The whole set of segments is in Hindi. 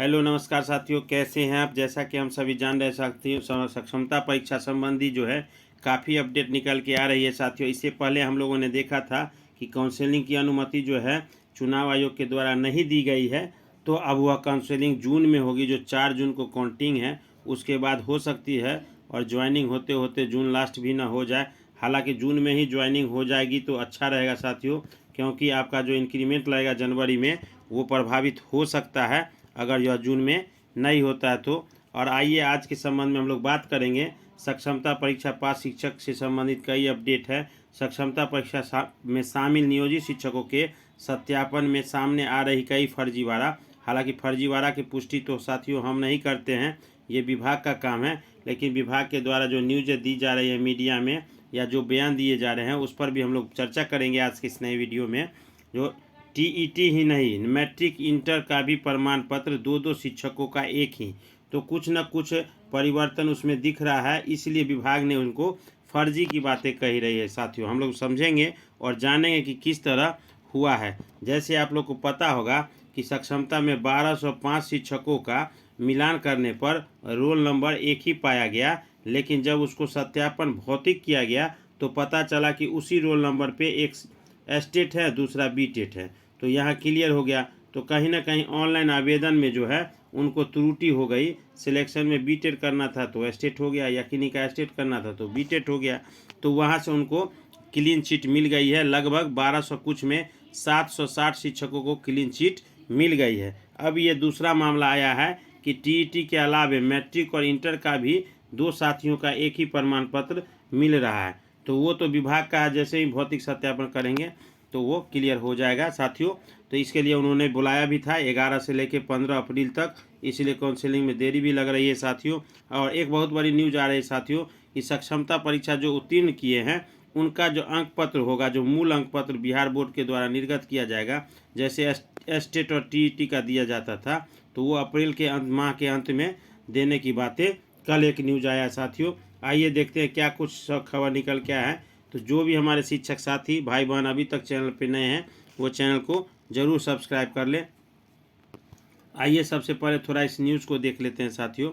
हेलो नमस्कार साथियों, कैसे हैं आप। जैसा कि हम सभी जान रहे साथियों, सक्षमता परीक्षा संबंधी जो है काफ़ी अपडेट निकल के आ रही है साथियों। इससे पहले हम लोगों ने देखा था कि काउंसलिंग की अनुमति जो है चुनाव आयोग के द्वारा नहीं दी गई है, तो अब वह काउंसलिंग जून में होगी। जो 4 जून को काउंटिंग है उसके बाद हो सकती है, और ज्वाइनिंग होते होते जून लास्ट भी ना हो जाए। हालांकि जून में ही ज्वाइनिंग हो जाएगी तो अच्छा रहेगा साथियों, क्योंकि आपका जो इंक्रीमेंट लगेगा जनवरी में वो प्रभावित हो सकता है अगर यह जून में नहीं होता है तो। और आइए आज के संबंध में हम लोग बात करेंगे। सक्षमता परीक्षा पास शिक्षक से संबंधित कई अपडेट है। सक्षमता परीक्षा में शामिल नियोजित शिक्षकों के सत्यापन में सामने आ रही कई फर्जीवाड़ा। हालांकि फर्जीवाड़ा की पुष्टि तो साथियों हम नहीं करते हैं, ये विभाग का काम है। लेकिन विभाग के द्वारा जो न्यूज़ दी जा रही है मीडिया में, या जो बयान दिए जा रहे हैं, उस पर भी हम लोग चर्चा करेंगे आज के इस नए वीडियो में। जो टीईटी ही नहीं, मैट्रिक इंटर का भी प्रमाण पत्र दो शिक्षकों का एक ही, तो कुछ न कुछ परिवर्तन उसमें दिख रहा है। इसलिए विभाग ने उनको फर्जी की बातें कही रही है साथियों। हम लोग समझेंगे और जानेंगे कि किस तरह हुआ है। जैसे आप लोग को पता होगा कि सक्षमता में 1205 शिक्षकों का मिलान करने पर रोल नंबर एक ही पाया गया, लेकिन जब उसको सत्यापन भौतिक किया गया तो पता चला कि उसी रोल नंबर पे एक एस्टेट है, दूसरा बी टेट है। तो यहाँ क्लियर हो गया। तो कहीं ना कहीं ऑनलाइन आवेदन में जो है उनको त्रुटि हो गई। सिलेक्शन में बी टेट करना था तो एस्टेट हो गया, या किन्हीं का एस्टेट करना था तो बी टेट हो गया। तो वहाँ से उनको क्लीन चिट मिल गई है। लगभग 1200 कुछ में 760 शिक्षकों को क्लीन चिट मिल गई है। अब ये दूसरा मामला आया है कि टीईटी के अलावे मैट्रिक और इंटर का भी 2 साथियों का एक ही प्रमाण पत्र मिल रहा है। तो वो तो विभाग का जैसे ही भौतिक सत्यापन करेंगे तो वो क्लियर हो जाएगा साथियों। तो इसके लिए उन्होंने बुलाया भी था 11 से लेकर 15 अप्रैल तक, इसलिए काउंसलिंग में देरी भी लग रही है साथियों। और एक बहुत बड़ी न्यूज़ आ रही है साथियों कि सक्षमता परीक्षा जो उत्तीर्ण किए हैं उनका जो अंक पत्र होगा, जो मूल अंक पत्र बिहार बोर्ड के द्वारा निर्गत किया जाएगा, जैसे एस्टेट और टीईटी का दिया जाता था, तो वो अप्रैल के माह के अंत में देने की बातें कल एक न्यूज़ आया साथियों। आइए देखते हैं क्या कुछ खबर निकल के आया है। तो जो भी हमारे शिक्षक साथी भाई बहन अभी तक चैनल पे नए हैं वो चैनल को ज़रूर सब्सक्राइब कर लें। आइए सबसे पहले थोड़ा इस न्यूज़ को देख लेते हैं साथियों।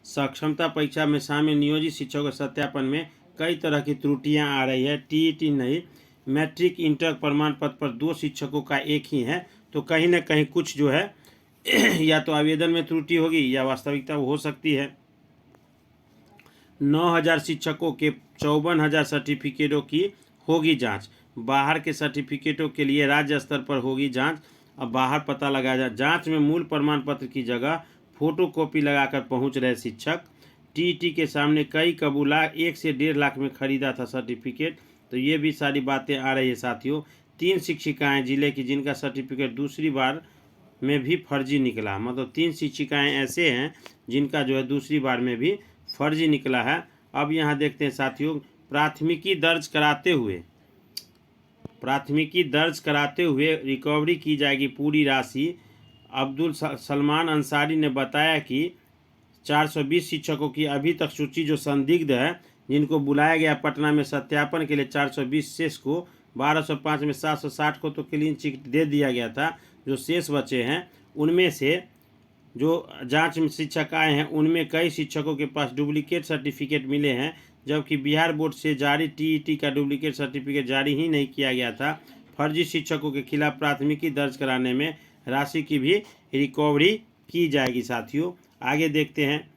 सक्षमता परीक्षा में शामिल नियोजित शिक्षकों के सत्यापन में कई तरह की त्रुटियां आ रही है। टीईटी नहीं, मैट्रिक इंटर प्रमाण पत्र पर 2 शिक्षकों का एक ही है। तो कहीं ना कहीं कुछ जो है या तो आवेदन में त्रुटि होगी या वास्तविकता हो सकती है। 9000 शिक्षकों के 54,000 सर्टिफिकेटों की होगी जांच। बाहर के सर्टिफिकेटों के लिए राज्य स्तर पर होगी जांच। अब बाहर पता लगाया जाए। जांच में मूल प्रमाण पत्र की जगह फोटोकॉपी लगाकर पहुंच रहे शिक्षक। टीईटी के सामने कई कबूला 1 से 1.5 लाख में खरीदा था सर्टिफिकेट। तो ये भी सारी बातें आ रही है साथियों। 3 शिक्षिकाएं जिले की जिनका सर्टिफिकेट दूसरी बार में भी फर्जी निकला। मतलब 3 शिक्षिकाएं ऐसे हैं जिनका जो है दूसरी बार में भी फर्जी निकला है। अब यहाँ देखते हैं साथियों, प्राथमिकी दर्ज कराते हुए रिकवरी की जाएगी पूरी राशि। अब्दुल सलमान अंसारी ने बताया कि 420 शिक्षकों की अभी तक सूची जो संदिग्ध है, जिनको बुलाया गया पटना में सत्यापन के लिए 420 शेष को 1205 में 760 को तो क्लीन चिट दे दिया गया था। जो शेष बचे हैं उनमें से जो जांच में शिक्षक आए हैं उनमें कई शिक्षकों के पास डुप्लीकेट सर्टिफिकेट मिले हैं, जबकि बिहार बोर्ड से जारी टीईटी का डुप्लीकेट सर्टिफिकेट जारी ही नहीं किया गया था। फर्जी शिक्षकों के खिलाफ प्राथमिकी दर्ज कराने में राशि की भी रिकवरी की जाएगी साथियों। आगे देखते हैं,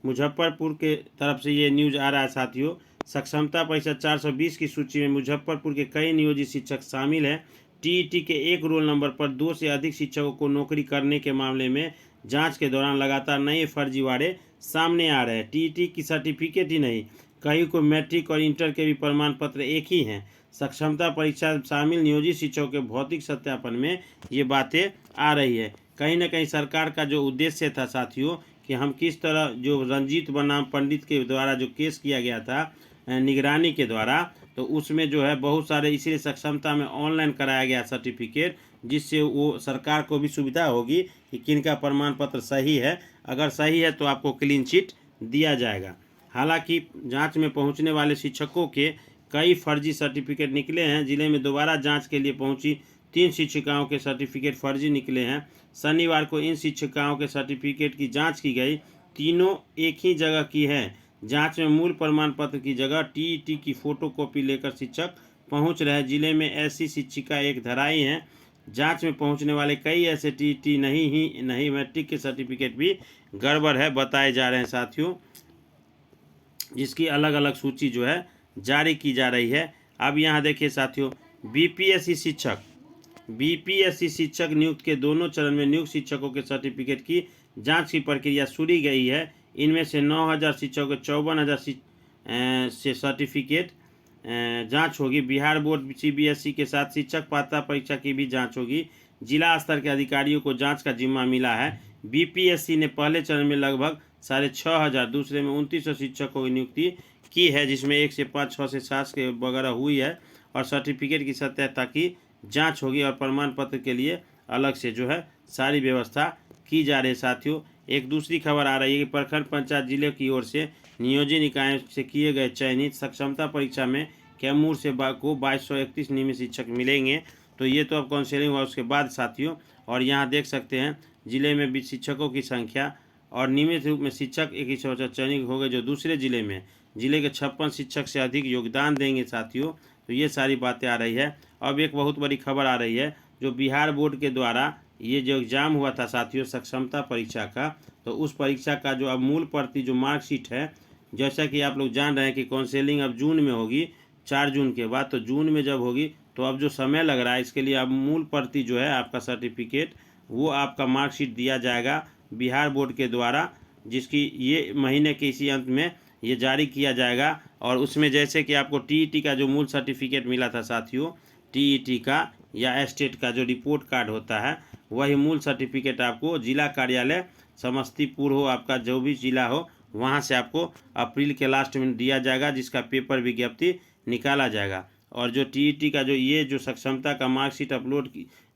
मुजफ्फरपुर के तरफ से ये न्यूज़ आ रहा है साथियों। सक्षमता परीक्षा 420 की सूची में मुजफ्फरपुर के कई नियोजित शिक्षक शामिल हैं। टीईटी के एक रोल नंबर पर 2 से अधिक शिक्षकों को नौकरी करने के मामले में जांच के दौरान लगातार नए फर्जीवाड़े सामने आ रहे हैं। टीईटी की सर्टिफिकेट ही नहीं, कहीं को मैट्रिक और इंटर के भी प्रमाण पत्र एक ही हैं। सक्षमता परीक्षा शामिल नियोजित शिक्षकों के भौतिक सत्यापन में ये बातें आ रही है। कहीं ना कहीं सरकार का जो उद्देश्य था साथियों कि हम किस तरह, जो रंजीत बनाम पंडित के द्वारा जो केस किया गया था निगरानी के द्वारा, तो उसमें जो है बहुत सारे, इसीलिए सक्षमता में ऑनलाइन कराया गया सर्टिफिकेट, जिससे वो सरकार को भी सुविधा होगी कि किनका प्रमाण पत्र सही है। अगर सही है तो आपको क्लीन चिट दिया जाएगा। हालांकि जांच में पहुंचने वाले शिक्षकों के कई फर्जी सर्टिफिकेट निकले हैं। जिले में दोबारा जांच के लिए पहुंची 3 शिक्षिकाओं के सर्टिफिकेट फर्जी निकले हैं। शनिवार को इन शिक्षिकाओं के सर्टिफिकेट की जांच की गई। तीनों एक ही जगह की है। जांच में मूल प्रमाण पत्र की जगह टीईटी की फोटोकॉपी लेकर शिक्षक पहुंच रहे। जिले में ऐसी शिक्षिका एक धराई हैं। जांच में पहुंचने वाले कई ऐसे टीईटी नहीं मैट्रिक के सर्टिफिकेट भी गड़बड़ है बताए जा रहे हैं साथियों, जिसकी अलग अलग सूची जो है जारी की जा रही है। अब यहाँ देखिए साथियों, बीपीएससी शिक्षक नियुक्त के दोनों चरण में नियुक्त शिक्षकों के सर्टिफिकेट की जांच की प्रक्रिया शुरू गई है। इनमें से 9,000 शिक्षकों के 54,000 से सर्टिफिकेट जांच होगी। बिहार बोर्ड सीबीएसई के साथ शिक्षक पात्रता परीक्षा की भी जांच होगी। जिला स्तर के अधिकारियों को जांच का जिम्मा मिला है। बीपीएससी ने पहले चरण में लगभग 6,500, दूसरे में 2,900 शिक्षकों की नियुक्ति की है, जिसमें 1 से 5, 6 से 7 के वगैरह हुई है और सर्टिफिकेट की सत्यता की जांच होगी और प्रमाण पत्र के लिए अलग से जो है सारी व्यवस्था की जा रही है साथियों। एक दूसरी खबर आ रही है कि प्रखंड पंचायत जिले की ओर से नियोजित निकायों से किए गए चयनित सक्षमता परीक्षा में कैमूर से को 2231 नियमित शिक्षक मिलेंगे। तो ये तो अब काउंसलिंग हुआ उसके बाद साथियों। और यहाँ देख सकते हैं जिले में भी शिक्षकों की संख्या और नियमित रूप में शिक्षक 21 चयनित हो गए, जो दूसरे जिले में जिले के 56 शिक्षक से अधिक योगदान देंगे साथियों। तो ये सारी बातें आ रही है। अब एक बहुत बड़ी खबर आ रही है, जो बिहार बोर्ड के द्वारा ये जो एग्ज़ाम हुआ था साथियों सक्षमता परीक्षा का, तो उस परीक्षा का जो अब मूल प्रति जो मार्कशीट है, जैसा कि आप लोग जान रहे हैं कि काउंसलिंग अब जून में होगी, 4 जून के बाद। तो जून में जब होगी तो अब जो समय लग रहा है इसके लिए अब मूल प्रति जो है आपका सर्टिफिकेट, वो आपका मार्कशीट दिया जाएगा बिहार बोर्ड के द्वारा, जिसकी ये महीने के इसी अंत में ये जारी किया जाएगा। और उसमें जैसे कि आपको टीईटी का जो मूल सर्टिफिकेट मिला था साथियों, टीईटी का या स्टेट का जो रिपोर्ट कार्ड होता है, वही मूल सर्टिफिकेट आपको जिला कार्यालय समस्तीपुर हो, आपका जो भी जिला हो, वहाँ से आपको अप्रैल के लास्ट में दिया जाएगा, जिसका पेपर विज्ञप्ति निकाला जाएगा। और जो टीईटी का जो ये जो सक्षमता का मार्कशीट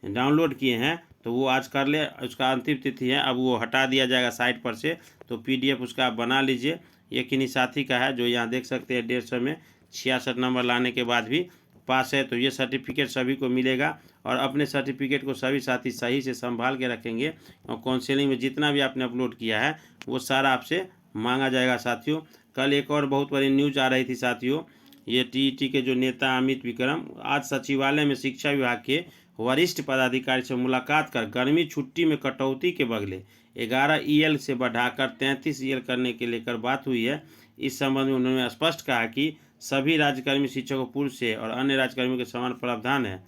डाउनलोड किए हैं, तो वो आज कर ले, उसका अंतिम तिथि है, अब वो हटा दिया जाएगा साइट पर से। तो पीडीएफ उसका आप बना लीजिए। ये किन्हीं साथी का है जो यहाँ देख सकते हैं 150 में 66 नंबर लाने के बाद भी पास है। तो ये सर्टिफिकेट सभी को मिलेगा और अपने सर्टिफिकेट को सभी साथी सही से संभाल के रखेंगे और काउंसलिंग में जितना भी आपने अपलोड किया है वो सारा आपसे मांगा जाएगा साथियों। कल एक और बहुत बड़ी न्यूज़ आ रही थी साथियों, ये टीईटी के जो नेता अमित विक्रम आज सचिवालय में शिक्षा विभाग के वरिष्ठ पदाधिकारी से मुलाकात कर गर्मी छुट्टी में कटौती के बदले 11 ईएल से बढ़ाकर 33 ईएल करने के लेकर बात हुई है। इस संबंध में उन्होंने स्पष्ट कहा कि सभी राज्यकर्मी शिक्षकों पूर्व से और अन्य राज्यकर्मियों के समान प्रावधान है,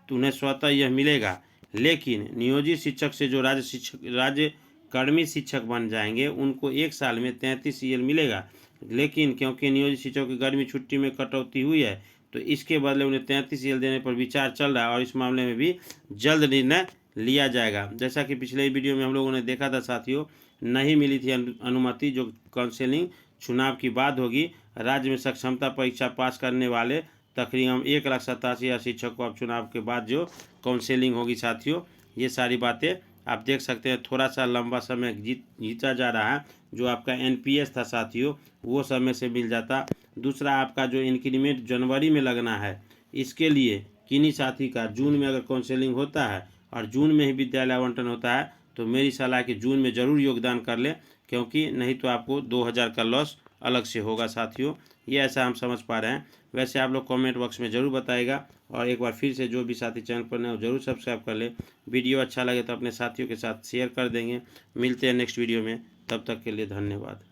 तो उन्हें स्वतः यह मिलेगा। लेकिन नियोजित शिक्षक से जो राज्यकर्मी शिक्षक बन जाएंगे उनको 1 साल में 33 ईएल मिलेगा। लेकिन क्योंकि नियोजित शिक्षकों की गर्मी छुट्टी में कटौती हुई है, तो इसके बदले उन्हें 33 ईएल देने पर विचार चल रहा है और इस मामले में भी जल्द निर्णय लिया जाएगा। जैसा कि पिछले वीडियो में हम लोगों ने देखा था साथियों, नहीं मिली थी अनुमति, जो काउंसलिंग चुनाव की बात होगी। राज्य में सक्षमता परीक्षा पास करने वाले तकरीबन 1,87,000 शिक्षक को अब चुनाव के बाद जो काउंसलिंग होगी साथियों, ये सारी बातें आप देख सकते हैं। थोड़ा सा लंबा समय जीता जा रहा है। जो आपका एनपीएस था साथियों, वो समय से मिल जाता। दूसरा आपका जो इंक्रीमेंट जनवरी में लगना है, इसके लिए किन्हीं साथी का जून में अगर काउंसलिंग होता है और जून में ही विद्यालय आवंटन होता है, तो मेरी सलाह कि जून में ज़रूर योगदान कर लें, क्योंकि नहीं तो आपको 2,000 का लॉस अलग से होगा साथियों। ये ऐसा हम समझ पा रहे हैं। वैसे आप लोग कमेंट बॉक्स में ज़रूर बताइएगा और एक बार फिर से जो भी साथी चैनल पर नए हो ज़रूर सब्सक्राइब कर ले। वीडियो अच्छा लगे तो अपने साथियों के साथ शेयर कर देंगे। मिलते हैं नेक्स्ट वीडियो में, तब तक के लिए धन्यवाद।